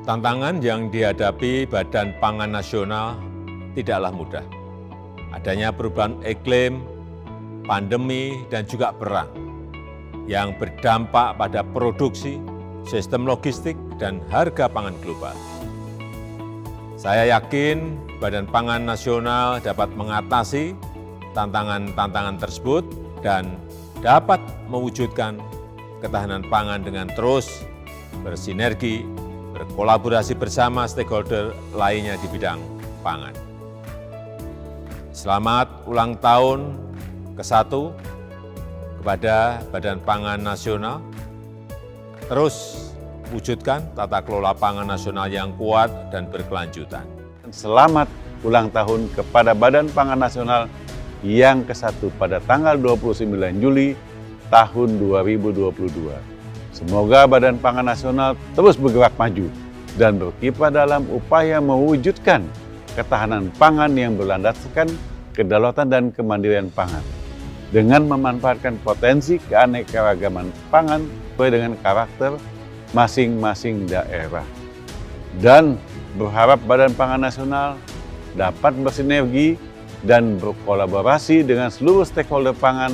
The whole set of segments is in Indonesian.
Tantangan yang dihadapi Badan Pangan Nasional tidaklah mudah. Adanya perubahan iklim, pandemi, dan juga perang yang berdampak pada produksi, sistem logistik, dan harga pangan global. Saya yakin Badan Pangan Nasional dapat mengatasi tantangan-tantangan tersebut dan dapat mewujudkan ketahanan pangan dengan terus bersinergi, berkolaborasi bersama stakeholder lainnya di bidang pangan. Selamat ulang tahun ke-1 kepada Badan Pangan Nasional. Terus wujudkan tata kelola pangan nasional yang kuat dan berkelanjutan. Selamat ulang tahun kepada Badan Pangan Nasional yang ke-1 pada tanggal 29 Juli tahun 2022. Semoga Badan Pangan Nasional terus bergerak maju dan berkiprah dalam upaya mewujudkan ketahanan pangan yang berlandaskan kedaulatan dan kemandirian pangan dengan memanfaatkan potensi keanekaragaman pangan sesuai dengan karakter masing-masing daerah. Dan berharap Badan Pangan Nasional dapat bersinergi dan berkolaborasi dengan seluruh stakeholder pangan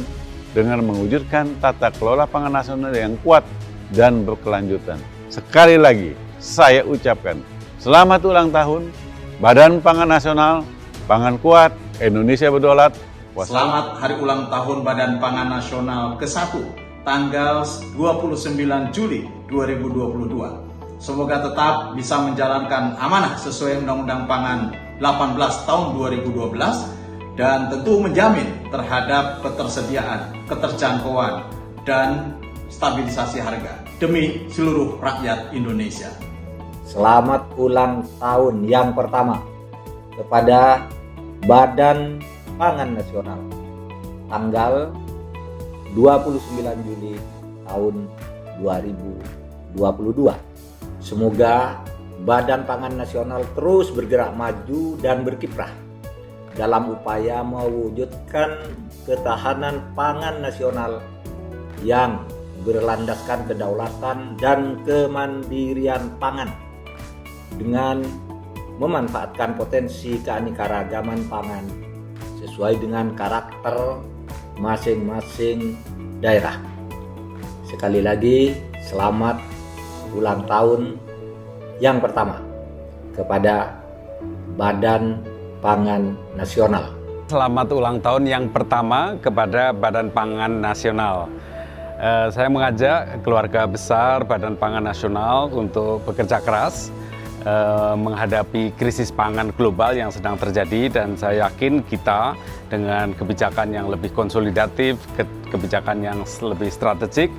dengan mewujudkan tata kelola pangan nasional yang kuat dan berkelanjutan. Sekali lagi, saya ucapkan selamat ulang tahun Badan Pangan Nasional, pangan kuat, Indonesia berdaulat. Selamat Hari Ulang Tahun Badan Pangan Nasional ke-1, tanggal 29 Juli 2022. Semoga tetap bisa menjalankan amanah sesuai Undang-Undang Pangan 18 tahun 2012 dan tentu menjamin terhadap ketersediaan, keterjangkauan, dan stabilisasi harga demi seluruh rakyat Indonesia. Selamat ulang tahun yang pertama kepada Badan Pangan Nasional tanggal 29 Juli tahun 2022. Semoga Badan Pangan Nasional terus bergerak maju dan berkiprah dalam upaya mewujudkan ketahanan pangan nasional yang berlandaskan kedaulatan dan kemandirian pangan dengan memanfaatkan potensi keanekaragaman pangan sesuai dengan karakter masing-masing daerah. Sekali lagi, selamat ulang tahun yang pertama kepada Badan Pangan Nasional. Selamat ulang tahun yang pertama kepada Badan Pangan Nasional. Saya mengajak keluarga besar Badan Pangan Nasional untuk bekerja keras menghadapi krisis pangan global yang sedang terjadi, dan saya yakin kita dengan kebijakan yang lebih konsolidatif, kebijakan yang lebih strategik,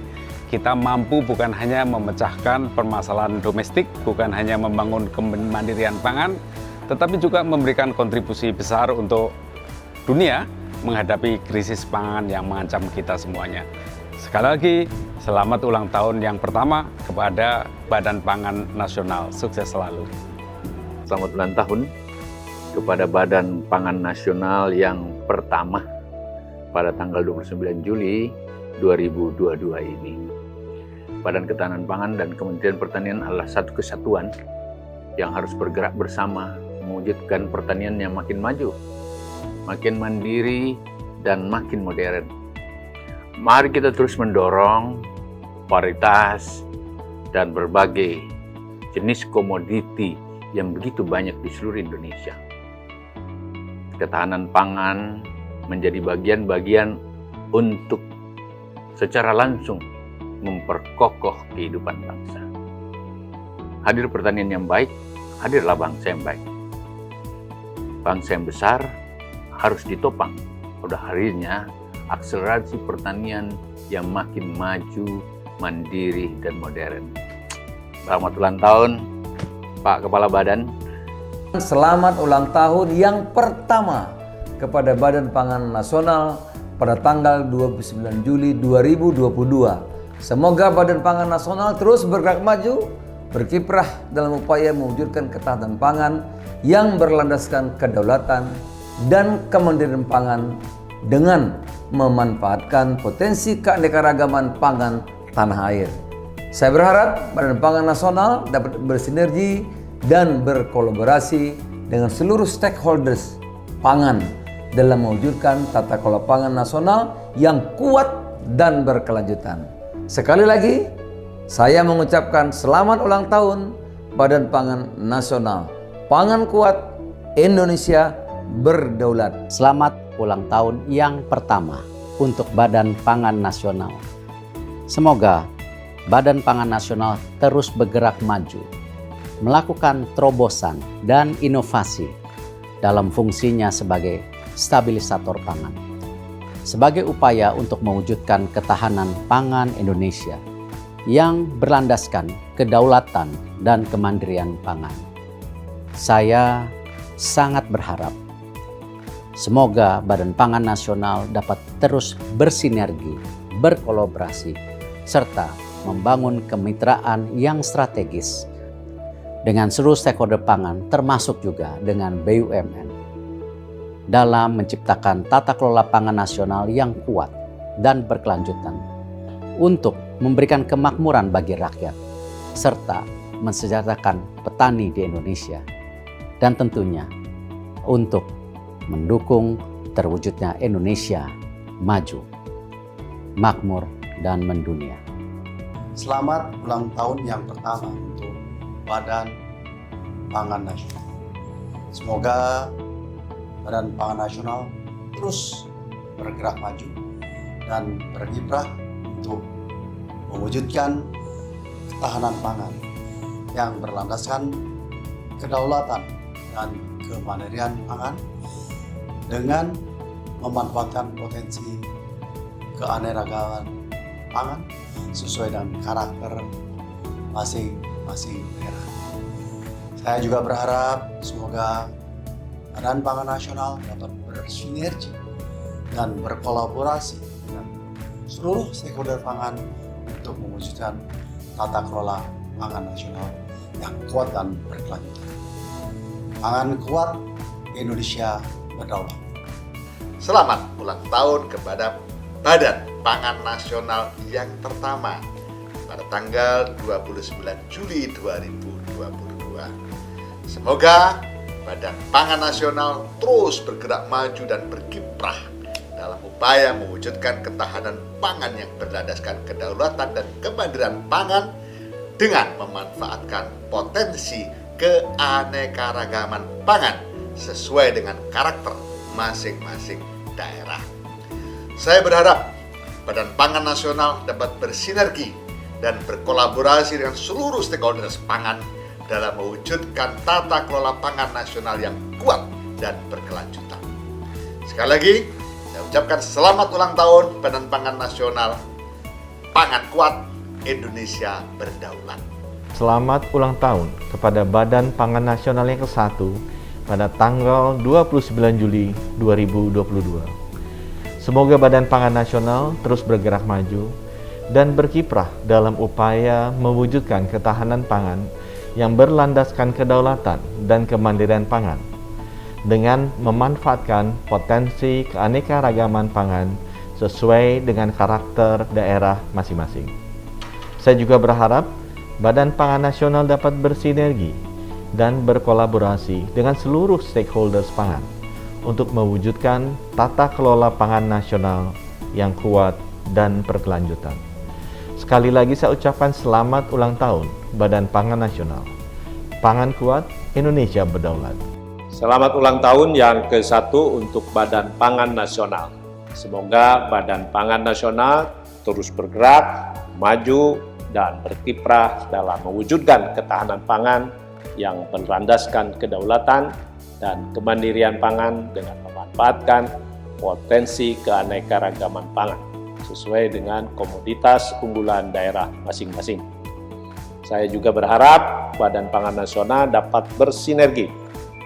kita mampu bukan hanya memecahkan permasalahan domestik, bukan hanya membangun kemandirian pangan, tetapi juga memberikan kontribusi besar untuk dunia menghadapi krisis pangan yang mengancam kita semuanya. Sekali lagi, selamat ulang tahun yang pertama kepada Badan Pangan Nasional. Sukses selalu. Selamat ulang tahun kepada Badan Pangan Nasional yang pertama pada tanggal 29 Juli 2022 ini. Badan Ketahanan Pangan dan Kementerian Pertanian adalah satu kesatuan yang harus bergerak bersama mewujudkan pertanian yang makin maju, makin mandiri, dan makin modern. Mari kita terus mendorong varietas dan berbagai jenis komoditi yang begitu banyak di seluruh Indonesia. Ketahanan pangan menjadi bagian-bagian untuk secara langsung memperkokoh kehidupan bangsa. Hadir pertanian yang baik, hadirlah bangsa yang baik. Bangsa yang besar harus ditopang. Pada harinya akselerasi pertanian yang makin maju, mandiri, dan modern. Selamat ulang tahun, Pak Kepala Badan. Selamat ulang tahun yang pertama kepada Badan Pangan Nasional pada tanggal 29 Juli 2022. Semoga Badan Pangan Nasional terus bergerak maju, berkiprah dalam upaya mewujudkan ketahanan pangan yang berlandaskan kedaulatan dan kemandirian pangan dengan memanfaatkan potensi keanekaragaman pangan tanah air. Saya berharap Badan Pangan Nasional dapat bersinergi dan berkolaborasi dengan seluruh stakeholders pangan dalam mewujudkan tata kelola pangan nasional yang kuat dan berkelanjutan. Sekali lagi, saya mengucapkan selamat ulang tahun Badan Pangan Nasional. Pangan kuat, Indonesia berdaulat. Selamat ulang tahun yang pertama untuk Badan Pangan Nasional. Semoga Badan Pangan Nasional terus bergerak maju, melakukan terobosan dan inovasi dalam fungsinya sebagai stabilisator pangan, sebagai upaya untuk mewujudkan ketahanan pangan Indonesia yang berlandaskan kedaulatan dan kemandirian pangan. Saya sangat berharap semoga Badan Pangan Nasional dapat terus bersinergi, berkolaborasi, serta membangun kemitraan yang strategis dengan seluruh stakeholder pangan, termasuk juga dengan BUMN, dalam menciptakan tata kelola pangan nasional yang kuat dan berkelanjutan untuk memberikan kemakmuran bagi rakyat, serta mensejahterakan petani di Indonesia, dan tentunya untuk mendukung terwujudnya Indonesia maju, makmur, dan mendunia. Selamat ulang tahun yang pertama untuk Badan Pangan Nasional. Semoga Badan Pangan Nasional terus bergerak maju dan berkiprah untuk mewujudkan ketahanan pangan yang berlandaskan kedaulatan dan kemandirian pangan dengan memanfaatkan potensi keanekaragaman pangan sesuai dengan karakter masing-masing daerah. Saya juga berharap semoga Badan Pangan Nasional dapat bersinergi dan berkolaborasi dengan seluruh stakeholder pangan untuk mewujudkan tata kelola pangan nasional yang kuat dan berkelanjutan. Pangan kuat, Indonesia berdaulat. Selamat ulang tahun kepada Badan Pangan Nasional yang pertama pada tanggal 29 Juli 2022. Semoga Badan Pangan Nasional terus bergerak maju dan berkiprah dalam upaya mewujudkan ketahanan pangan yang berlandaskan kedaulatan dan kemandirian pangan dengan memanfaatkan potensi keanekaragaman pangan sesuai dengan karakter masing-masing daerah. Saya berharap Badan Pangan Nasional dapat bersinergi dan berkolaborasi dengan seluruh stakeholders pangan dalam mewujudkan tata kelola pangan nasional yang kuat dan berkelanjutan. Sekali lagi, saya ucapkan selamat ulang tahun Badan Pangan Nasional. Pangan kuat, Indonesia berdaulat. Selamat ulang tahun kepada Badan Pangan Nasional yang ke-1 pada tanggal 29 Juli 2022. Semoga Badan Pangan Nasional terus bergerak maju dan berkiprah dalam upaya mewujudkan ketahanan pangan yang berlandaskan kedaulatan dan kemandirian pangan dengan memanfaatkan potensi keanekaragaman pangan sesuai dengan karakter daerah masing-masing. Saya juga berharap Badan Pangan Nasional dapat bersinergi dan berkolaborasi dengan seluruh stakeholders pangan untuk mewujudkan tata kelola pangan nasional yang kuat dan berkelanjutan. Sekali lagi saya ucapkan selamat ulang tahun Badan Pangan Nasional. Pangan kuat, Indonesia berdaulat. Selamat ulang tahun yang ke-1 untuk Badan Pangan Nasional. Semoga Badan Pangan Nasional terus bergerak, maju, dan berkiprah dalam mewujudkan ketahanan pangan yang berlandaskan kedaulatan dan kemandirian pangan dengan memanfaatkan potensi keanekaragaman pangan sesuai dengan komoditas unggulan daerah masing-masing. Saya juga berharap Badan Pangan Nasional dapat bersinergi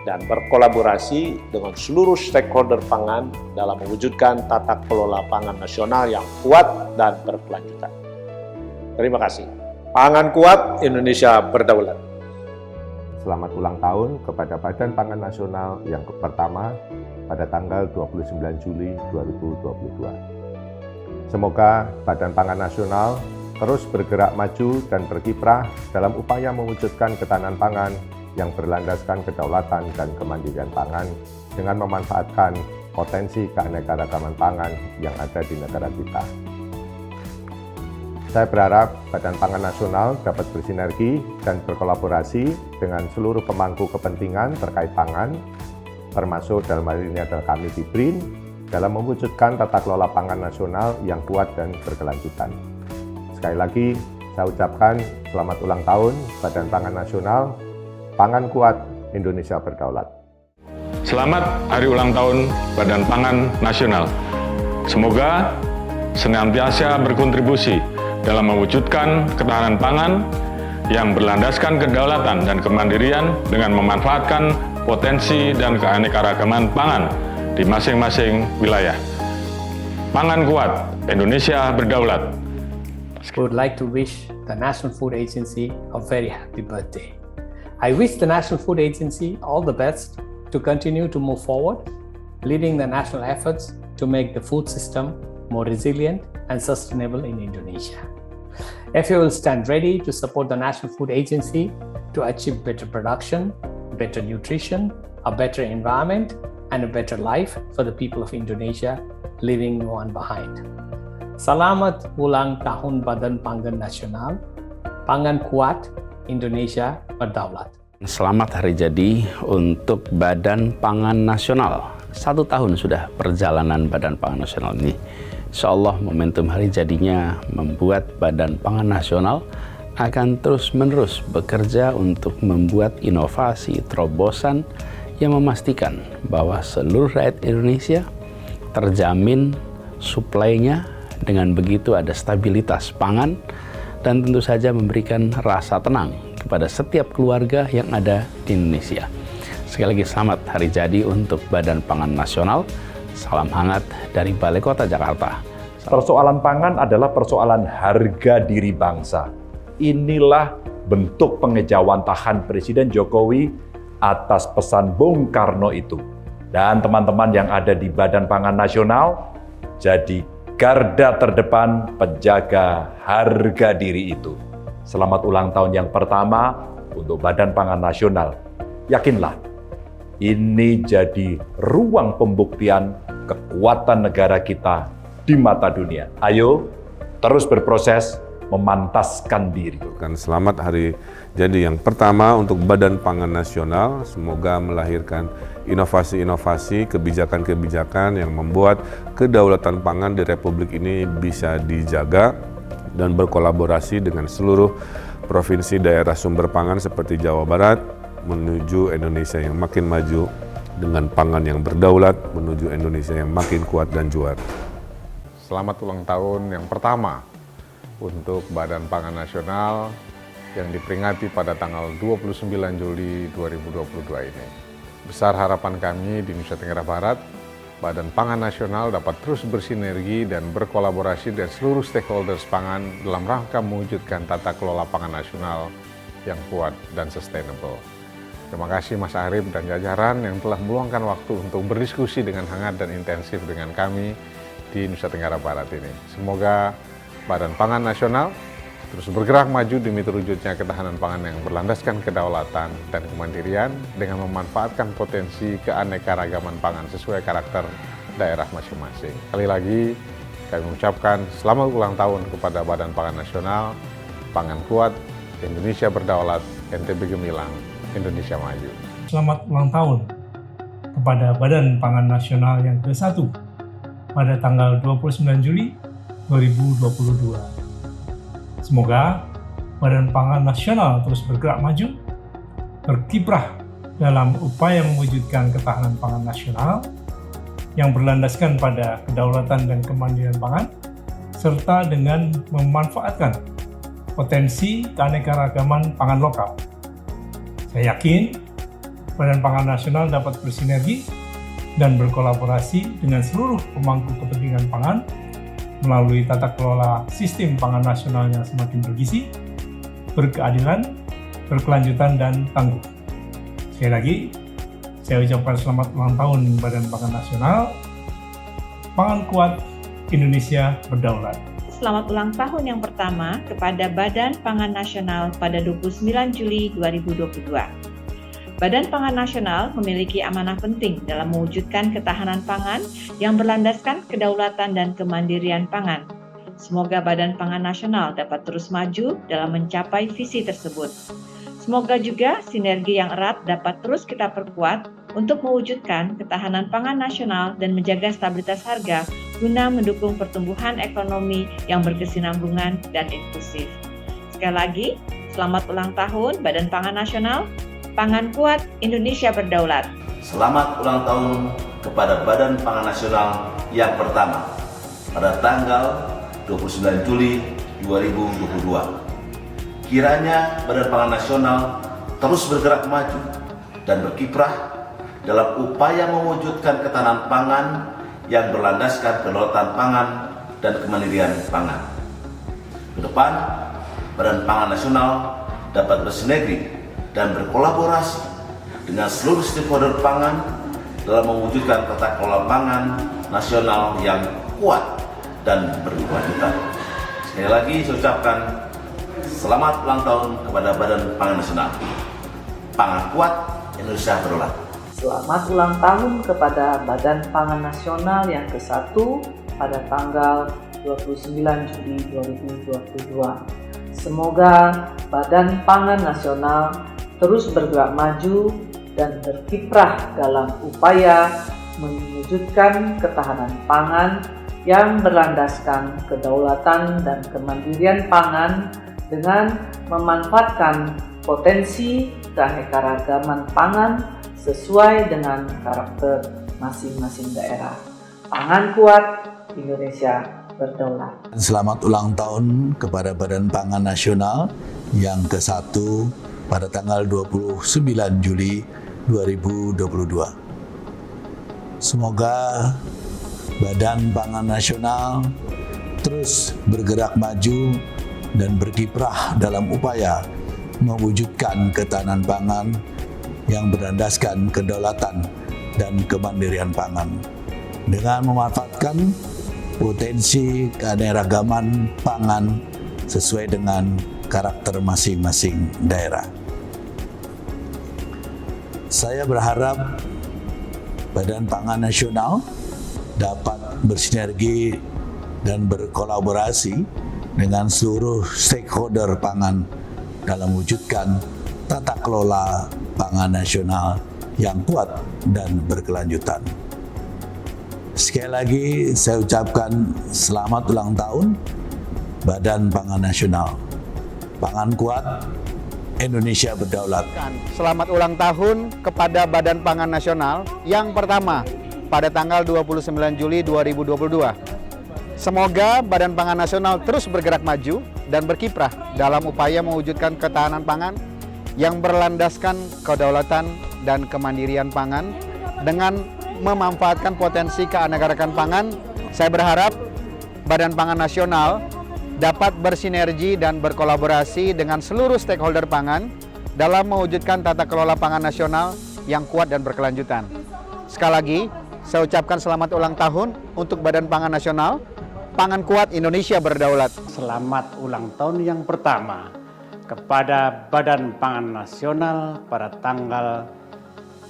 dan berkolaborasi dengan seluruh stakeholder pangan dalam mewujudkan tata kelola pangan nasional yang kuat dan berkelanjutan. Terima kasih. Pangan kuat, Indonesia berdaulat. Selamat ulang tahun kepada Badan Pangan Nasional yang pertama pada tanggal 29 Juli 2022. Semoga Badan Pangan Nasional terus bergerak maju dan berkiprah dalam upaya mewujudkan ketahanan pangan yang berlandaskan kedaulatan dan kemandirian pangan dengan memanfaatkan potensi keanekaragaman pangan yang ada di negara kita. Saya berharap Badan Pangan Nasional dapat bersinergi dan berkolaborasi dengan seluruh pemangku kepentingan terkait pangan, termasuk dalam hal ini adalah kami di BRIN, dalam mewujudkan tata kelola pangan nasional yang kuat dan berkelanjutan. Sekali lagi, saya ucapkan selamat ulang tahun Badan Pangan Nasional, Pangan Kuat, Indonesia Berdaulat. Selamat Hari Ulang Tahun Badan Pangan Nasional. Semoga senantiasa berkontribusi dalam mewujudkan ketahanan pangan yang berlandaskan kedaulatan dan kemandirian dengan memanfaatkan potensi dan keanekaragaman pangan di masing-masing wilayah. Pangan kuat, Indonesia berdaulat. I would like to wish the National Food Agency a very happy birthday. I wish the National Food Agency all the best to continue to move forward, leading the national efforts to make the food system more resilient and sustainable in Indonesia. FAO will stand ready to support the National Food Agency to achieve better production, better nutrition, a better environment, and a better life for the people of Indonesia, leaving no one behind. Selamat ulang tahun Badan Pangan Nasional, Pangan Kuat, Indonesia Berdaulat. Selamat hari jadi untuk Badan Pangan Nasional. 1 tahun sudah perjalanan Badan Pangan Nasional ini. Insyaallah momentum hari jadinya membuat Badan Pangan Nasional akan terus-menerus bekerja untuk membuat inovasi terobosan yang memastikan bahwa seluruh rakyat Indonesia terjamin suplainya, dengan begitu ada stabilitas pangan dan tentu saja memberikan rasa tenang kepada setiap keluarga yang ada di Indonesia. Sekali lagi selamat hari jadi untuk Badan Pangan Nasional. Salam hangat dari Balai Kota Jakarta. Persoalan pangan adalah persoalan harga diri bangsa. Inilah bentuk pengejawantahan Presiden Jokowi atas pesan Bung Karno itu. Dan teman-teman yang ada di Badan Pangan Nasional jadi garda terdepan penjaga harga diri itu. Selamat ulang tahun yang pertama untuk Badan Pangan Nasional. Yakinlah, ini jadi ruang pembuktian kekuatan negara kita di mata dunia. Ayo, terus berproses memantaskan diri. Selamat hari jadi yang pertama untuk Badan Pangan Nasional. Semoga melahirkan inovasi-inovasi, kebijakan-kebijakan yang membuat kedaulatan pangan di Republik ini bisa dijaga dan berkolaborasi dengan seluruh provinsi daerah sumber pangan seperti Jawa Barat menuju Indonesia yang makin maju dengan pangan yang berdaulat, menuju Indonesia yang makin kuat dan juara. Selamat ulang tahun yang pertama untuk Badan Pangan Nasional yang diperingati pada tanggal 29 Juli 2022 ini. Besar harapan kami di Nusa Tenggara Barat, Badan Pangan Nasional dapat terus bersinergi dan berkolaborasi dengan seluruh stakeholders pangan dalam rangka mewujudkan tata kelola pangan nasional yang kuat dan sustainable. Terima kasih Mas Arif dan jajaran yang telah meluangkan waktu untuk berdiskusi dengan hangat dan intensif dengan kami di Nusa Tenggara Barat ini. Semoga Badan Pangan Nasional terus bergerak maju demi terwujudnya ketahanan pangan yang berlandaskan kedaulatan dan kemandirian dengan memanfaatkan potensi keanekaragaman pangan sesuai karakter daerah masing-masing. Sekali lagi, kami mengucapkan selamat ulang tahun kepada Badan Pangan Nasional, Pangan Kuat, Indonesia Berdaulat, NTB Gemilang, Indonesia Maju. Selamat ulang tahun kepada Badan Pangan Nasional yang ke-1 pada tanggal 29 Juli 2022. Semoga Badan Pangan Nasional terus bergerak maju, berkiprah dalam upaya mewujudkan ketahanan pangan nasional yang berlandaskan pada kedaulatan dan kemandirian pangan, serta dengan memanfaatkan potensi keanekaragaman pangan lokal. Saya yakin Badan Pangan Nasional dapat bersinergi dan berkolaborasi dengan seluruh pemangku kepentingan pangan melalui tata kelola sistem pangan nasional yang semakin bergizi, berkeadilan, berkelanjutan, dan tangguh. Sekali lagi, saya ucapkan selamat ulang tahun Badan Pangan Nasional, Pangan Kuat, Indonesia Berdaulat. selamat ulang tahun yang pertama kepada Badan Pangan Nasional pada 29 Juli 2022. Badan Pangan Nasional memiliki amanah penting dalam mewujudkan ketahanan pangan yang berlandaskan kedaulatan dan kemandirian pangan. Semoga Badan Pangan Nasional dapat terus maju dalam mencapai visi tersebut. Semoga juga sinergi yang erat dapat terus kita perkuat untuk mewujudkan ketahanan pangan nasional dan menjaga stabilitas harga guna mendukung pertumbuhan ekonomi yang berkesinambungan dan inklusif. Sekali lagi, selamat ulang tahun Badan Pangan Nasional. Pangan kuat, Indonesia berdaulat. Selamat ulang tahun kepada Badan Pangan Nasional yang pertama pada tanggal 29 Juli 2022. Kiranya Badan Pangan Nasional terus bergerak maju dan berkiprah dalam upaya mewujudkan ketahanan pangan yang berlandaskan kedaulatan pangan dan kemandirian pangan. Ke depan, Badan Pangan Nasional dapat bersinergi dan berkolaborasi dengan seluruh stakeholder pangan dalam mewujudkan tata kelola pangan nasional yang kuat dan berkelanjutan. Sekali lagi saya ucapkan selamat ulang tahun kepada Badan Pangan Nasional. Pangan kuat, Indonesia berdaulat. Selamat ulang tahun kepada Badan Pangan Nasional yang ke-1 pada tanggal 29 Juli 2022. Semoga Badan Pangan Nasional terus bergerak maju dan berkiprah dalam upaya mewujudkan ketahanan pangan yang berlandaskan kedaulatan dan kemandirian pangan dengan memanfaatkan potensi keanekaragaman pangan sesuai dengan karakter masing-masing daerah. Pangan kuat, Indonesia berdaulat. Selamat ulang tahun kepada Badan Pangan Nasional yang ke-1 pada tanggal 29 Juli 2022. Semoga Badan Pangan Nasional terus bergerak maju dan berkiprah dalam upaya mewujudkan ketahanan pangan yang berlandaskan kedaulatan dan kemandirian pangan dengan memanfaatkan potensi keanekaragaman pangan sesuai dengan karakter masing-masing daerah. Saya berharap Badan Pangan Nasional dapat bersinergi dan berkolaborasi dengan seluruh stakeholder pangan dalam mewujudkan tata kelola pangan nasional yang kuat dan berkelanjutan. Sekali lagi saya ucapkan selamat ulang tahun Badan Pangan Nasional. Pangan kuat, Indonesia berdaulat. Selamat ulang tahun kepada Badan Pangan Nasional yang pertama pada tanggal 29 Juli 2022. Semoga Badan Pangan Nasional terus bergerak maju dan berkiprah dalam upaya mewujudkan ketahanan pangan yang berlandaskan kedaulatan dan kemandirian pangan dengan memanfaatkan potensi keanekaragaman pangan. Saya berharap Badan Pangan Nasional dapat bersinergi dan berkolaborasi dengan seluruh stakeholder pangan dalam mewujudkan tata kelola pangan nasional yang kuat dan berkelanjutan. Sekali lagi, saya ucapkan selamat ulang tahun untuk Badan Pangan Nasional. Pangan kuat, Indonesia berdaulat. Selamat ulang tahun yang pertama kepada Badan Pangan Nasional pada tanggal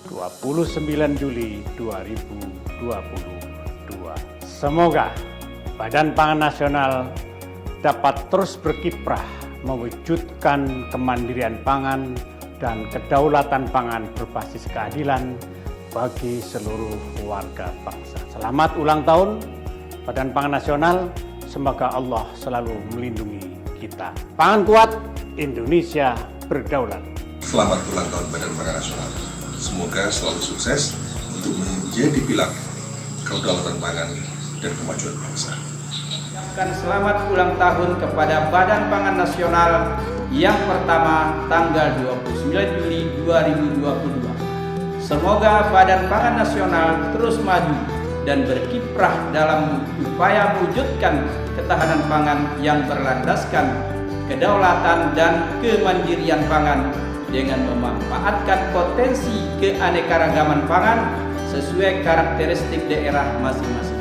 29 Juli 2022. Semoga Badan Pangan Nasional dapat terus berkiprah mewujudkan kemandirian pangan dan kedaulatan pangan berbasis keadilan bagi seluruh warga bangsa. Selamat ulang tahun Badan Pangan Nasional, semoga Allah selalu melindungi kita. Pangan kuat, Indonesia berdaulat. Selamat ulang tahun Badan Pangan Nasional. Semoga selalu sukses untuk menjadi pilar kedaulatan pangan dan kemajuan bangsa. Dan selamat ulang tahun kepada Badan Pangan Nasional yang pertama tanggal 29 Juli 2022. Semoga Badan Pangan Nasional terus maju dan berkiprah dalam upaya mewujudkan ketahanan pangan yang berlandaskan kedaulatan dan kemandirian pangan dengan memanfaatkan potensi keanekaragaman pangan sesuai karakteristik daerah masing-masing.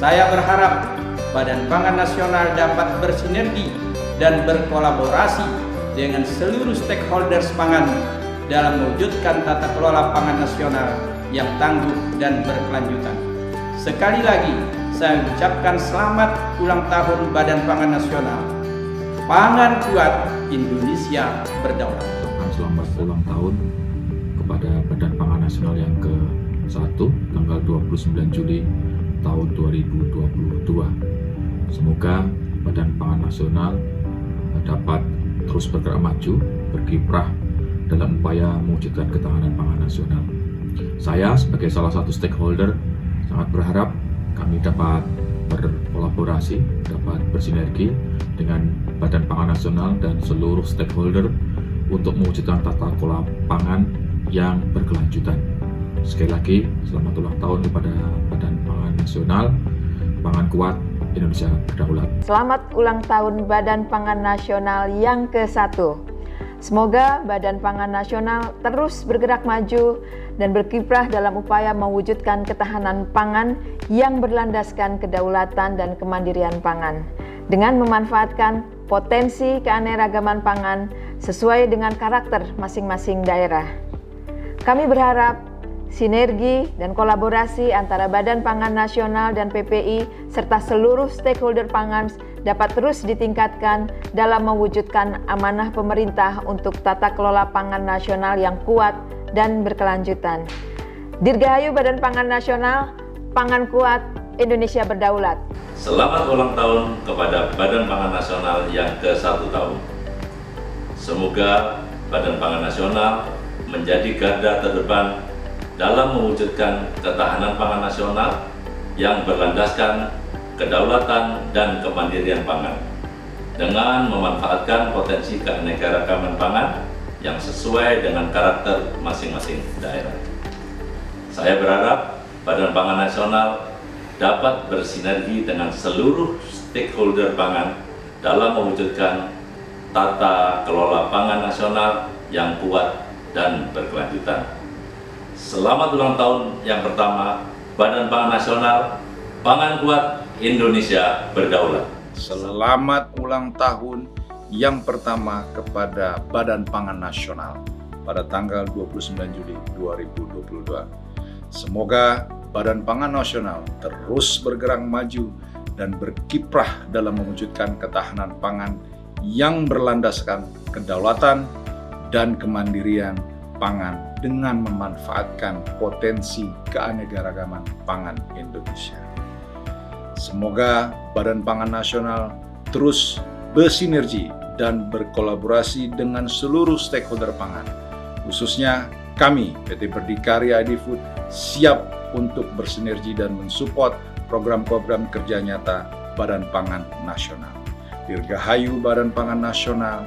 Saya berharap Badan Pangan Nasional dapat bersinergi dan berkolaborasi dengan seluruh stakeholders pangan dalam mewujudkan tata kelola pangan nasional yang tangguh dan berkelanjutan. Sekali lagi, saya ucapkan selamat ulang tahun Badan Pangan Nasional. Pangan kuat, Indonesia berdaulat. Selamat ulang tahun kepada Badan Pangan Nasional yang ke-1 tanggal 29 Juli tahun 2022. Semoga Badan Pangan Nasional dapat terus bergerak maju, berkiprah dalam upaya mewujudkan ketahanan pangan nasional. Saya sebagai salah satu stakeholder sangat berharap kami dapat berkolaborasi, dapat bersinergi dengan Badan Pangan Nasional dan seluruh stakeholder untuk mewujudkan tata kelola pangan yang berkelanjutan. Sekali lagi, selamat ulang tahun kepada Badan Pangan Nasional. Pangan kuat, Indonesia berdaulat. Selamat ulang tahun Badan Pangan Nasional yang ke-1. Semoga Badan Pangan Nasional terus bergerak maju dan berkiprah dalam upaya mewujudkan ketahanan pangan yang berlandaskan kedaulatan dan kemandirian pangan dengan memanfaatkan potensi keanekaragaman pangan sesuai dengan karakter masing-masing daerah. Kami berharap sinergi dan kolaborasi antara Badan Pangan Nasional dan PPI serta seluruh stakeholder pangan dapat terus ditingkatkan dalam mewujudkan amanah pemerintah untuk tata kelola pangan nasional yang kuat dan berkelanjutan. Dirgahayu Badan Pangan Nasional, pangan kuat, Indonesia berdaulat. Selamat ulang tahun kepada Badan Pangan Nasional yang ke-1 tahun. Semoga Badan Pangan Nasional menjadi garda terdepan dalam mewujudkan ketahanan pangan nasional yang berlandaskan kedaulatan dan kemandirian pangan dengan memanfaatkan potensi keanekaragaman pangan yang sesuai dengan karakter masing-masing daerah. Saya berharap Badan Pangan Nasional dapat bersinergi dengan seluruh stakeholder pangan dalam mewujudkan tata kelola pangan nasional yang kuat dan berkelanjutan. Selamat ulang tahun yang pertama Badan Pangan Nasional, pangan kuat, Indonesia berdaulat. Selamat ulang tahun yang pertama kepada Badan Pangan Nasional pada tanggal 29 Juli 2022. Semoga Badan Pangan Nasional terus bergerak maju dan berkiprah dalam mewujudkan ketahanan pangan yang berlandaskan kedaulatan dan kemandirian pangan dengan memanfaatkan potensi keanekaragaman pangan Indonesia. Semoga Badan Pangan Nasional terus bersinergi dan berkolaborasi dengan seluruh stakeholder pangan. Khususnya kami, PT Berdikari ID Food, siap untuk bersinergi dan mensupport program-program kerja nyata Badan Pangan Nasional. Dirgahayu Badan Pangan Nasional,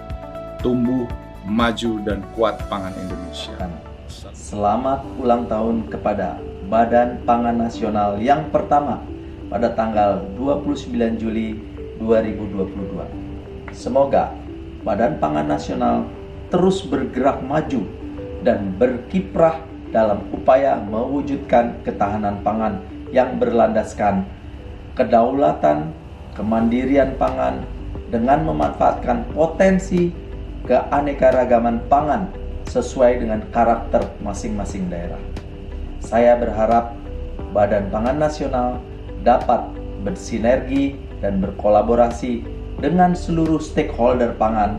tumbuh, maju, dan kuat pangan Indonesia. Selamat ulang tahun kepada Badan Pangan Nasional yang pertama pada tanggal 29 Juli 2022. Semoga Badan Pangan Nasional terus bergerak maju dan berkiprah dalam upaya mewujudkan ketahanan pangan yang berlandaskan kedaulatan, kemandirian pangan dengan memanfaatkan potensi keanekaragaman pangan sesuai dengan karakter masing-masing daerah. Saya berharap Badan Pangan Nasional dapat bersinergi dan berkolaborasi dengan seluruh stakeholder pangan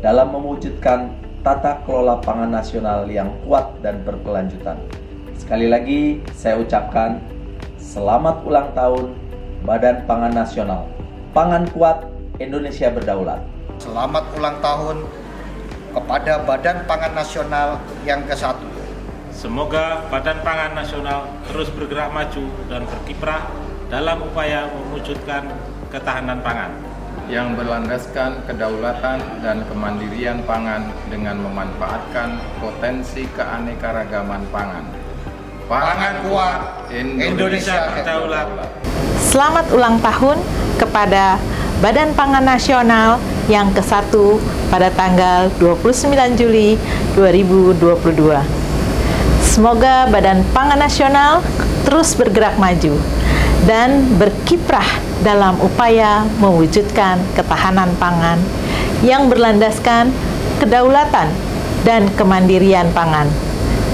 dalam mewujudkan tata kelola pangan nasional yang kuat dan berkelanjutan. Sekali lagi saya ucapkan selamat ulang tahun Badan Pangan Nasional. Pangan kuat, Indonesia berdaulat. Selamat ulang tahun kepada Badan Pangan Nasional yang ke-1. Semoga Badan Pangan Nasional terus bergerak maju dan berkiprah dalam upaya mewujudkan ketahanan pangan yang berlandaskan kedaulatan dan kemandirian pangan dengan memanfaatkan potensi keanekaragaman pangan. Pangan kuat, Indonesia berdaulat. Selamat ulang tahun kepada Badan Pangan Nasional yang ke-1 pada tanggal 29 Juli 2022. Semoga Badan Pangan Nasional terus bergerak maju dan berkiprah dalam upaya mewujudkan ketahanan pangan yang berlandaskan kedaulatan dan kemandirian pangan,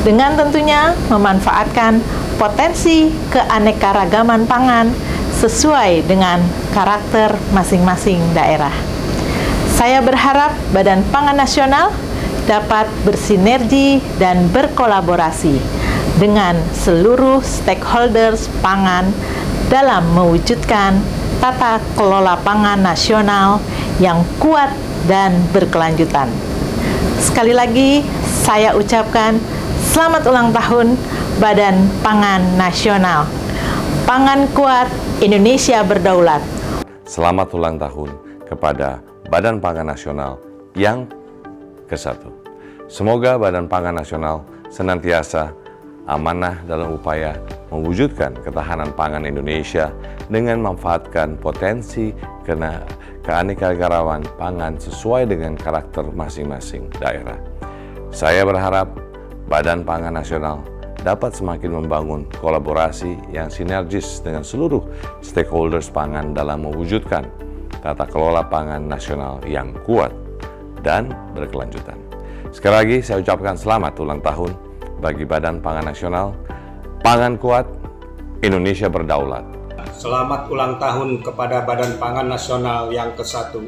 dengan tentunya memanfaatkan potensi keanekaragaman pangan sesuai dengan karakter masing-masing daerah. Saya berharap Badan Pangan Nasional dapat bersinergi dan berkolaborasi dengan seluruh stakeholders pangan dalam mewujudkan tata kelola pangan nasional yang kuat dan berkelanjutan. Sekali lagi, saya ucapkan selamat ulang tahun Badan Pangan Nasional. Pangan kuat, Indonesia berdaulat. Selamat ulang tahun kepada Badan Pangan Nasional yang ke-1. Semoga Badan Pangan Nasional senantiasa amanah dalam upaya mewujudkan ketahanan pangan Indonesia dengan memanfaatkan potensi keanekaragaman pangan sesuai dengan karakter masing-masing daerah. Saya berharap Badan Pangan Nasional dapat semakin membangun kolaborasi yang sinergis dengan seluruh stakeholders pangan dalam mewujudkan tata kelola pangan nasional yang kuat dan berkelanjutan. Sekali lagi saya ucapkan selamat ulang tahun bagi Badan Pangan Nasional. Pangan kuat, Indonesia berdaulat. Selamat ulang tahun kepada Badan Pangan Nasional yang ke-1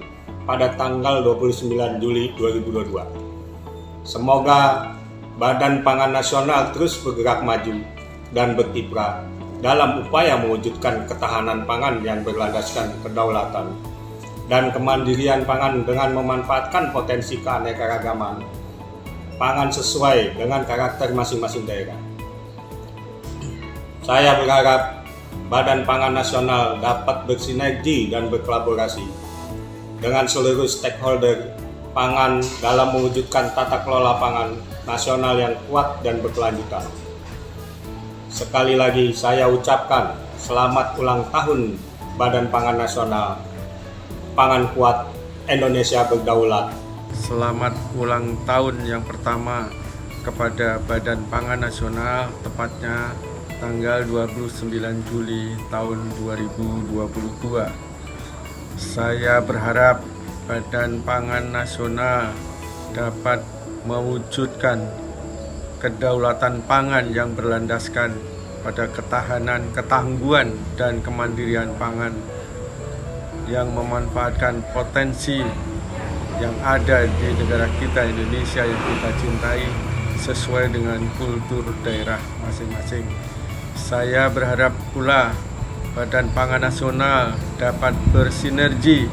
pada tanggal 29 Juli 2022. Semoga Badan Pangan Nasional terus bergerak maju dan berkiprah dalam upaya mewujudkan ketahanan pangan yang berlandaskan kedaulatan dan kemandirian pangan dengan memanfaatkan potensi keanekaragaman pangan sesuai dengan karakter masing-masing daerah. Saya berharap Badan Pangan Nasional dapat bersinergi dan berkolaborasi dengan seluruh stakeholder pangan dalam mewujudkan tata kelola pangan nasional yang kuat dan berkelanjutan. Sekali lagi saya ucapkan selamat ulang tahun Badan Pangan Nasional. Pangan kuat, Indonesia berdaulat. Selamat ulang tahun yang pertama kepada Badan Pangan Nasional, tepatnya tanggal 29 Juli tahun 2022. Saya berharap Badan Pangan Nasional dapat mewujudkan kedaulatan pangan yang berlandaskan pada ketahanan, ketangguhan, dan kemandirian pangan yang memanfaatkan potensi yang ada di negara kita Indonesia yang kita cintai sesuai dengan kultur daerah masing-masing. Saya berharap pula Badan Pangan Nasional dapat bersinergi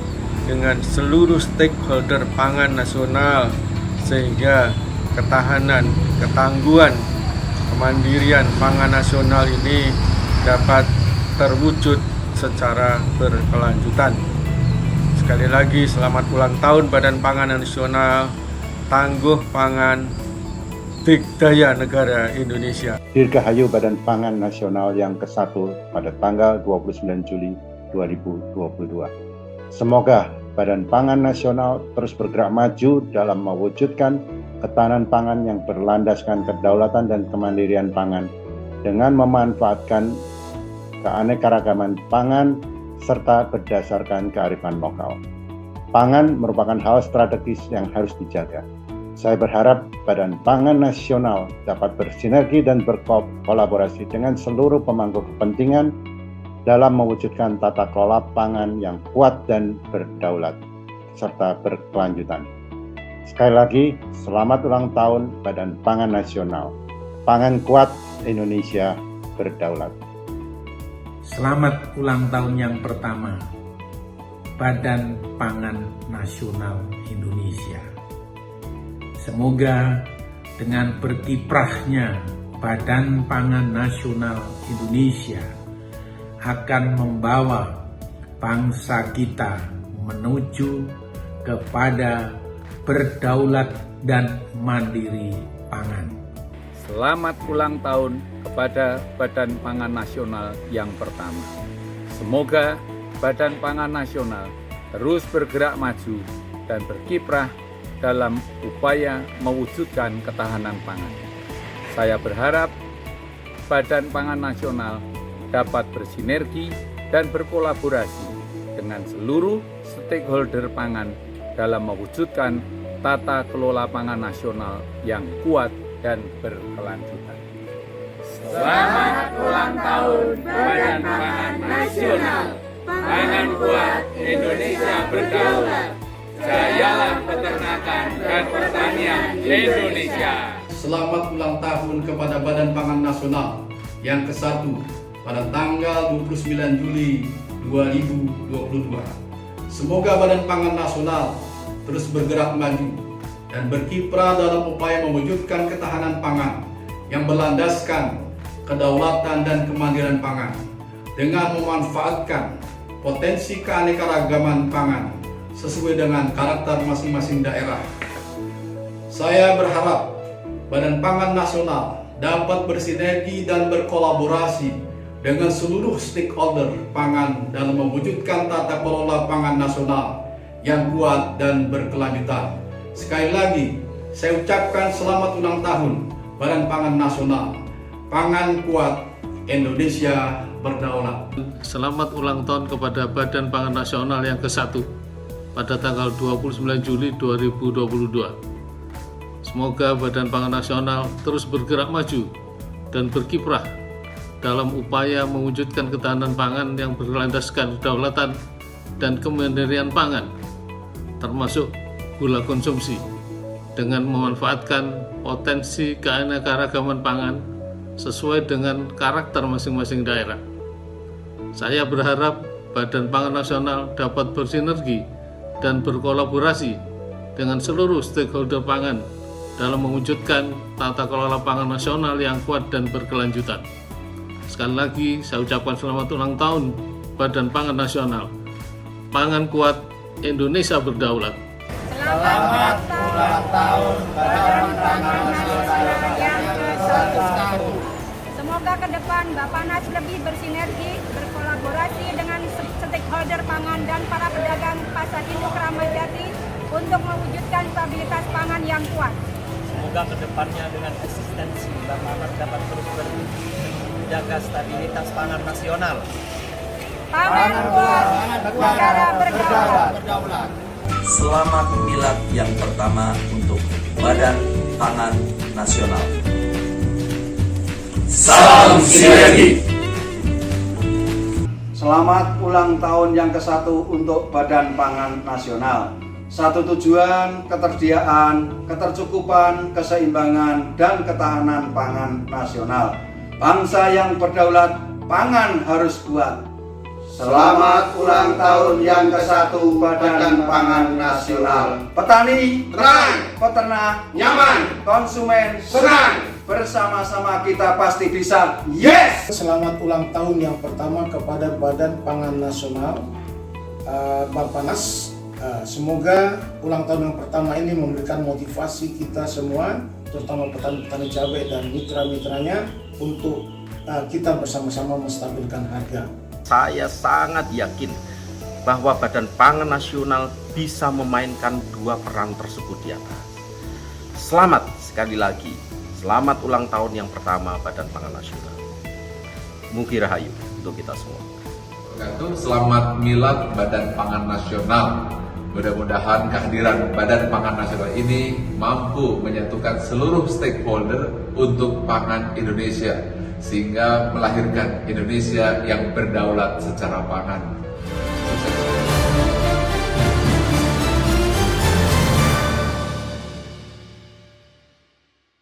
dengan seluruh stakeholder pangan nasional sehingga ketahanan, ketangguhan, kemandirian pangan nasional ini dapat terwujud secara berkelanjutan. Sekali lagi selamat ulang tahun Badan Pangan Nasional, tangguh pangan, dikdaya negara Indonesia. Dirgahayu Badan Pangan Nasional yang ke-1 pada tanggal 29 Juli 2022. Semoga Badan Pangan Nasional terus bergerak maju dalam mewujudkan ketahanan pangan yang berlandaskan kedaulatan dan kemandirian pangan dengan memanfaatkan keanekaragaman pangan serta berdasarkan kearifan lokal. Pangan merupakan hal strategis yang harus dijaga. Saya berharap Badan Pangan Nasional dapat bersinergi dan berkolaborasi dengan seluruh pemangku kepentingan dalam mewujudkan tata kelola pangan yang kuat dan berdaulat, serta berkelanjutan. Sekali lagi, selamat ulang tahun Badan Pangan Nasional. Pangan kuat, Indonesia berdaulat. Selamat ulang tahun yang pertama Badan Pangan Nasional Indonesia. Semoga dengan berkiprahnya Badan Pangan Nasional Indonesia akan membawa bangsa kita menuju kepada berdaulat dan mandiri pangan. Selamat ulang tahun kepada Badan Pangan Nasional yang pertama. Semoga Badan Pangan Nasional terus bergerak maju dan berkiprah dalam upaya mewujudkan ketahanan pangan. Saya berharap Badan Pangan Nasional dapat bersinergi dan berkolaborasi dengan seluruh stakeholder pangan dalam mewujudkan tata kelola pangan nasional yang kuat dan berkelanjutan. Selamat ulang tahun Badan Pangan Nasional. Pangan kuat, Indonesia berdaulat. Jayalah peternakan dan pertanian Indonesia. Selamat ulang tahun kepada Badan Pangan Nasional yang ke-1 pada tanggal 29 Juli 2022. Semoga Badan Pangan Nasional terus bergerak maju dan berkiprah dalam upaya mewujudkan ketahanan pangan yang berlandaskan kedaulatan dan kemandirian pangan dengan memanfaatkan potensi keanekaragaman pangan sesuai dengan karakter masing-masing daerah. Saya berharap Badan Pangan Nasional dapat bersinergi dan berkolaborasi dengan seluruh stakeholder pangan dalam mewujudkan tata kelola pangan nasional yang kuat dan berkelanjutan. Sekali lagi, saya ucapkan selamat ulang tahun Badan Pangan Nasional. Pangan kuat, Indonesia berdaulat. Selamat ulang tahun kepada Badan Pangan Nasional yang ke-1 pada tanggal 29 Juli 2022. Semoga Badan Pangan Nasional terus bergerak maju dan berkiprah dalam upaya mewujudkan ketahanan pangan yang berlandaskan kedaulatan dan kemandirian pangan, termasuk gula konsumsi, dengan memanfaatkan potensi keanekaragaman pangan sesuai dengan karakter masing-masing daerah. Saya berharap Badan Pangan Nasional dapat bersinergi dan berkolaborasi dengan seluruh stakeholder pangan dalam mewujudkan tata kelola pangan nasional yang kuat dan berkelanjutan. Sekali lagi, saya ucapkan selamat ulang tahun Badan Pangan Nasional. Pangan kuat, Indonesia berdaulat. Selamat ulang tahun Badan Pangan Nasional yang ke-1. Semoga ke depan Bappenas lebih bersinergi, berkolaborasi dengan stakeholder pangan dan para pedagang pasar induk Kramat Jati untuk mewujudkan stabilitas pangan yang kuat. Semoga ke depannya dengan eksistensi Bappenas dapat terus menjaga stabilitas pangan nasional. Pangan kuat, negara berdaulat. Selamat Milad yang pertama untuk Badan Pangan Nasional. Salam sinergi. Selamat ulang tahun yang ke-1 untuk Badan Pangan Nasional. Satu tujuan, ketersediaan, ketercukupan, keseimbangan, dan ketahanan pangan nasional. Bangsa yang berdaulat, pangan harus kuat. Selamat ulang tahun yang ke-1 Badan Pangan Nasional. Petani tenang, peternak nyaman, konsumen senang. Bersama-sama kita pasti bisa. Yes! Selamat ulang tahun yang pertama kepada Badan Pangan Nasional, Bappenas. Semoga ulang tahun yang pertama ini memberikan motivasi kita semua, terutama petani-petani cabai dan mitra-mitranya, untuk kita bersama-sama menstabilkan harga. Saya sangat yakin bahwa Badan Pangan Nasional bisa memainkan dua peran tersebut di atas. Selamat sekali lagi, selamat ulang tahun yang pertama Badan Pangan Nasional. Mugi rahayu untuk kita semua. Selamat Milad Badan Pangan Nasional. Mudah-mudahan kehadiran Badan Pangan Nasional ini mampu menyatukan seluruh stakeholder untuk pangan Indonesia, sehingga melahirkan Indonesia yang berdaulat secara pangan.